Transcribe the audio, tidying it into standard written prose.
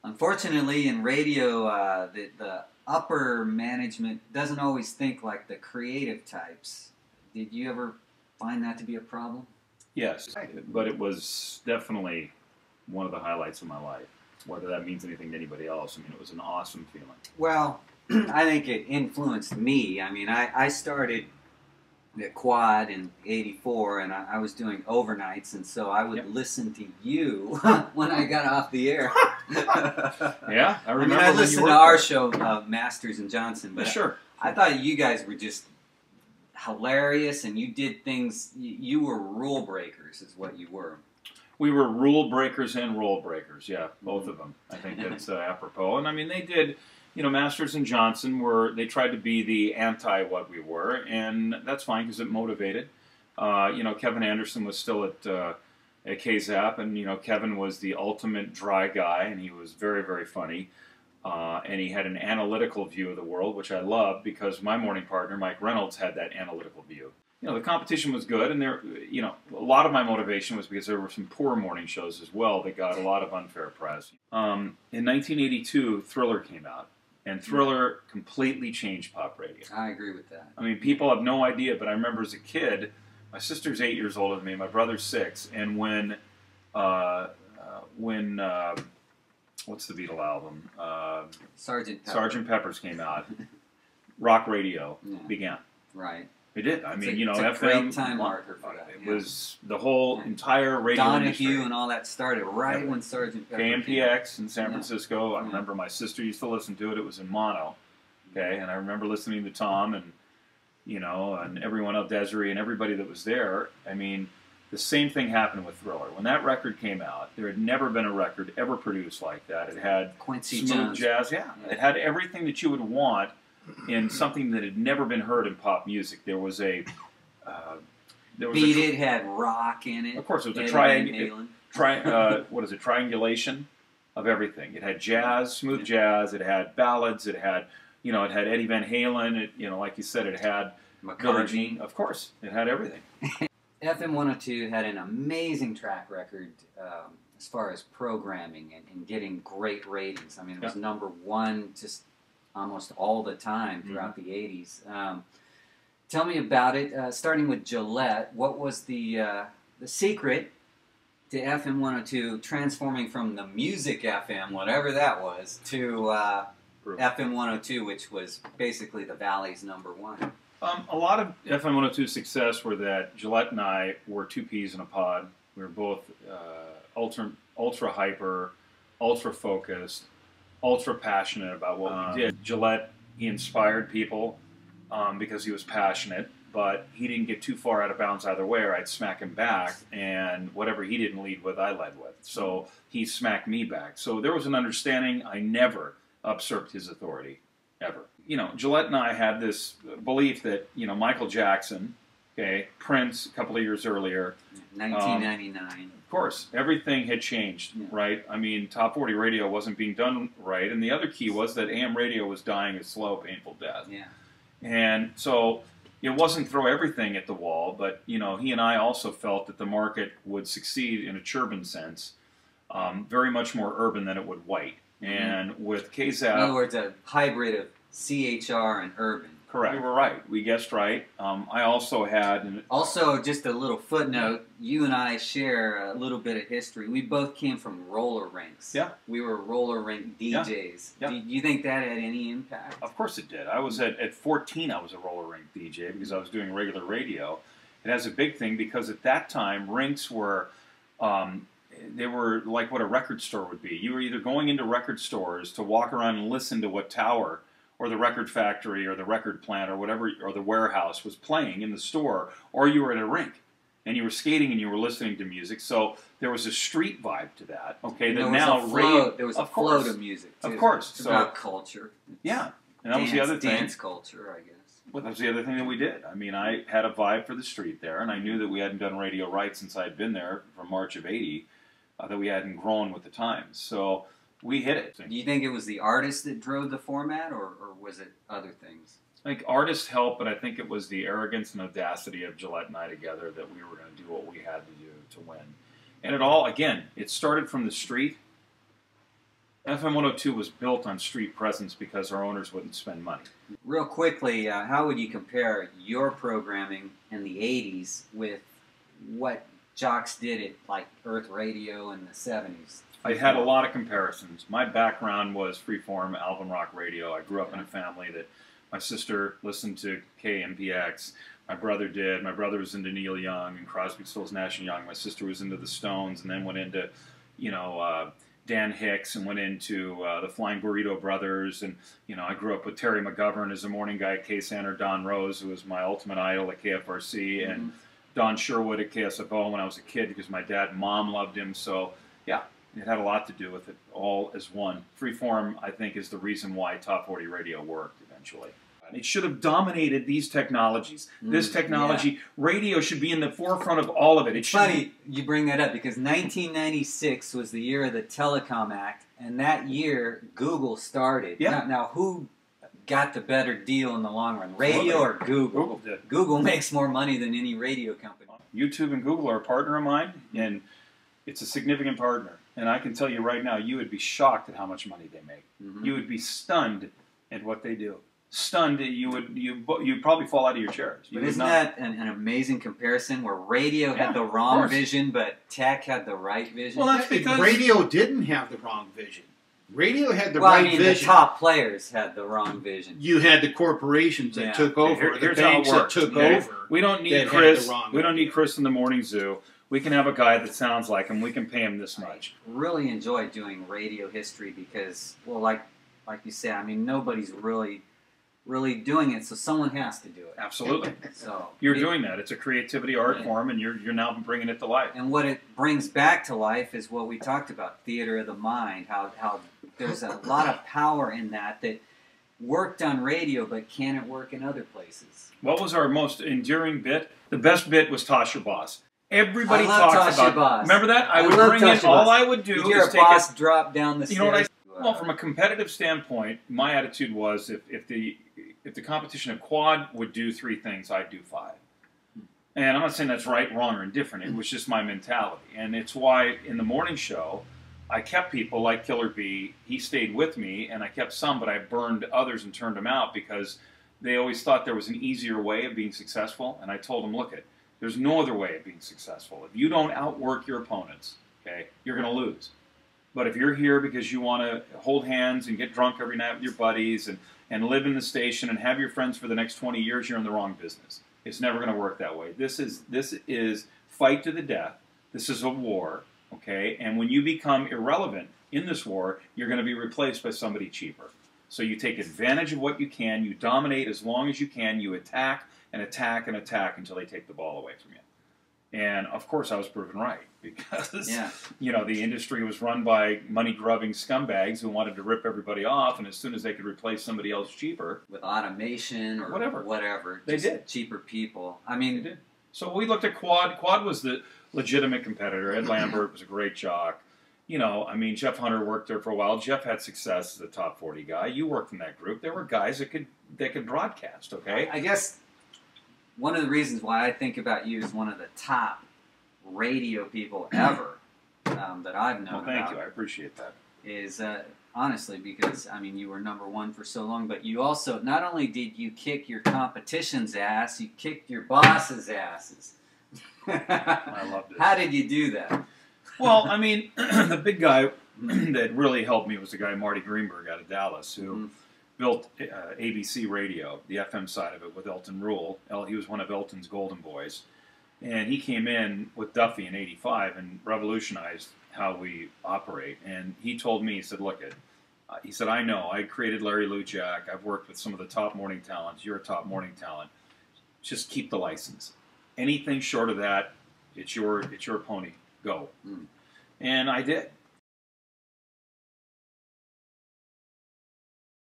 Unfortunately, in radio, the upper management doesn't always think like the creative types. Did you ever find that to be a problem? Yes, but it was definitely one of the highlights of my life. Whether that means anything to anybody else, I mean, it was an awesome feeling. Well, I think it influenced me. I mean, I started at Quad in '84, and I was doing overnights, and so I would listen to you when I got off the air. Yeah, I remember. I listened to our show, Masters and Johnson, but sure. I thought you guys were just hilarious, and you did things. You were rule breakers, is what you were. We were rule breakers and roll breakers, yeah, both of them. I think that's apropos. And I mean, they did, you know, Masters and Johnson they tried to be the anti what we were, and that's fine because it motivated. You know, Kevin Anderson was still at KZAP, and, you know, Kevin was the ultimate dry guy, and he was very, very funny. And he had an analytical view of the world, which I loved because my morning partner, Mike Reynolds, had that analytical view. You know, the competition was good, and you know, a lot of my motivation was because there were some poor morning shows as well that got a lot of unfair press. In 1982, Thriller came out, and Thriller completely changed pop radio. I agree with that. I mean, people have no idea, but I remember as a kid, my sister's 8 years older than me, my brother's 6, and when what's the Beatle album? Sgt. Pepper's came out. Rock radio began. Right. It did. I mean, you know, it's a FM. great time marker for that. It was the whole entire radio industry. Donahue and all that started right when Sgt. Pepper KMPX in San Francisco. I remember my sister used to listen to it. It was in mono. Okay, and I remember listening to Tom and, you know, and everyone else, Desiree and everybody that was there. I mean, the same thing happened with Thriller. When that record came out, there had never been a record ever produced like that. It had Quincy smooth Jones. Jazz. Yeah, it had everything that you would want in something that had never been heard in pop music. There was a Beat It had rock in it. Of course, it was a triangulation of everything. It had jazz, smooth jazz. It had ballads. It had, you know, it had Eddie Van Halen. It, you know, like you said, it had McCartney. Of course, it had everything. FM 102 had an amazing track record as far as programming and getting great ratings. I mean, it was #1 just almost all the time throughout the 80s. Tell me about it, starting with Gillette. What was the secret to FM 102 transforming from the music FM, whatever that was, to FM 102, which was basically the Valley's #1? A lot of FM 102's success were that Gillette and I were two peas in a pod. We were both ultra hyper, ultra focused, ultra passionate about what we did. Gillette, he inspired people because he was passionate, but he didn't get too far out of bounds either way, or I'd smack him back, and whatever he didn't lead with, I led with. So he smacked me back. So there was an understanding. I never usurped his authority, ever. You know, Gillette and I had this belief that, you know, Michael Jackson, okay, Prince a couple of years earlier. 1999. Of course, everything had changed, right? I mean, top 40 radio wasn't being done right, and the other key was that AM radio was dying a slow, painful death. Yeah. And so it wasn't throw everything at the wall, but, you know, he and I also felt that the market would succeed in a urban sense, very much more urban than it would white. And with KZAP... In other words, a hybrid of CHR and urban. Correct. You were right. We guessed right. I also had... Also, just a little footnote, you and I share a little bit of history. We both came from roller rinks. Yeah. We were roller rink DJs. Yeah. Do you think that had any impact? Of course it did. I was at 14, I was a roller rink DJ because I was doing regular radio. It has a big thing because at that time, rinks were... they were like what a record store would be. You were either going into record stores to walk around and listen to what Tower or the record factory or the record plant or whatever, or the warehouse was playing in the store, or you were at a rink and you were skating and you were listening to music. So there was a street vibe to that. Okay, that now there was a flow to music too. Of course, it's about culture. Yeah, and that was the other thing. Dance culture, I guess. Well, that was the other thing that we did. I mean, I had a vibe for the street there, and I knew that we hadn't done radio right since I had been there from March of '80, that we hadn't grown with the times. So we hit it. Do you think it was the artist that drove the format, or was it other things? I think artists helped, but I think it was the arrogance and audacity of Gillette and I together that we were going to do what we had to do to win. And it all, again, it started from the street. FM 102 was built on street presence because our owners wouldn't spend money. Real quickly, how would you compare your programming in the 80s with what jocks did at like Earth Radio in the 70s? I had a lot of comparisons. My background was freeform album rock radio. I grew up in a family that my sister listened to KMPX. My brother did. My brother was into Neil Young and Crosby, Stills, Nash & Young. My sister was into the Stones and then went into, Dan Hicks and went into the Flying Burrito Brothers. And, I grew up with Terry McGovern as a morning guy at KSAN, or Don Rose, who was my ultimate idol at KFRC, and Don Sherwood at KSFO when I was a kid because my dad and mom loved him. So, yeah, it had a lot to do with it all as one. Freeform, I think, is the reason why Top 40 radio worked eventually. It should have dominated these technologies. This technology, radio should be in the forefront of all of it. It's funny you bring that up because 1996 was the year of the Telecom Act, and that year Google started. Yeah. Now who got the better deal in the long run, radio or Google? Google did. Google makes more money than any radio company. YouTube and Google are a partner of mine, and it's a significant partner. And I can tell you right now, you would be shocked at how much money they make. You would be stunned at what they do. Stunned, you'd probably fall out of your chairs. But isn't that an amazing comparison where radio had the wrong vision, but tech had the right vision? Well, that's because radio didn't have the wrong vision. Radio had the right vision. The top players had the wrong vision. You had the corporations that took over, the banks that took over. We don't need Chris. We don't need Chris in the morning zoo. We can have a guy that sounds like him. We can pay him this much. I really enjoy doing radio history because, well, like you said, I mean, nobody's really doing it, so someone has to do it. Absolutely. So you're doing that. It's a creativity art form, and you're now bringing it to life. And what it brings back to life is what we talked about, theater of the mind, how there's a lot of power in that worked on radio, but can it work in other places? What was our most enduring bit? The best bit was Tosh Your Boss. Everybody talks about Boss. Remember that? I would bring in, all I would do is take a drop down the stairs. You know what well, from a competitive standpoint, my attitude was if the competition of quad would do 3 things, I'd do 5. And I'm not saying that's right, wrong, or indifferent. It was just my mentality. And it's why in the morning show, I kept people like Killer B. He stayed with me, and I kept some, but I burned others and turned them out because they always thought there was an easier way of being successful. And I told them, look, there's no other way of being successful. If you don't outwork your opponents, okay, you're going to lose. But if you're here because you want to hold hands and get drunk every night with your buddies and live in the station and have your friends for the next 20 years, you're in the wrong business. It's never going to work that way. This is fight to the death. This is a war, okay? And when you become irrelevant in this war, you're going to be replaced by somebody cheaper. So you take advantage of what you can. You dominate as long as you can. You attack and attack and attack until they take the ball away from you. And, of course, I was proven right because, the industry was run by money-grubbing scumbags who wanted to rip everybody off, and as soon as they could replace somebody else cheaper. With automation or whatever. They did. Cheaper people. I mean, they did. So we looked at Quad. Quad was the legitimate competitor. Ed Lambert was a great jock. Jeff Hunter worked there for a while. Jeff had success as a top 40 guy. You worked in that group. There were guys that could broadcast, okay? I guess one of the reasons why I think about you as one of the top radio people ever that I've known. Well, thank you. I appreciate that. Is honestly because you were #1 for so long, but you also not only did you kick your competition's ass, you kicked your boss's asses. I love this. How did you do that? Well, the big guy that really helped me was the guy Marty Greenberg out of Dallas, who built ABC Radio, the FM side of it, with Elton Rule. He was one of Elton's golden boys. And he came in with Duffy in '85 and revolutionized how we operate. And he told me, he said, look, he said, I know, I created Larry Luchak. I've worked with some of the top morning talents. You're a top morning talent. Just keep the license. Anything short of that, it's your pony. Go. And I did.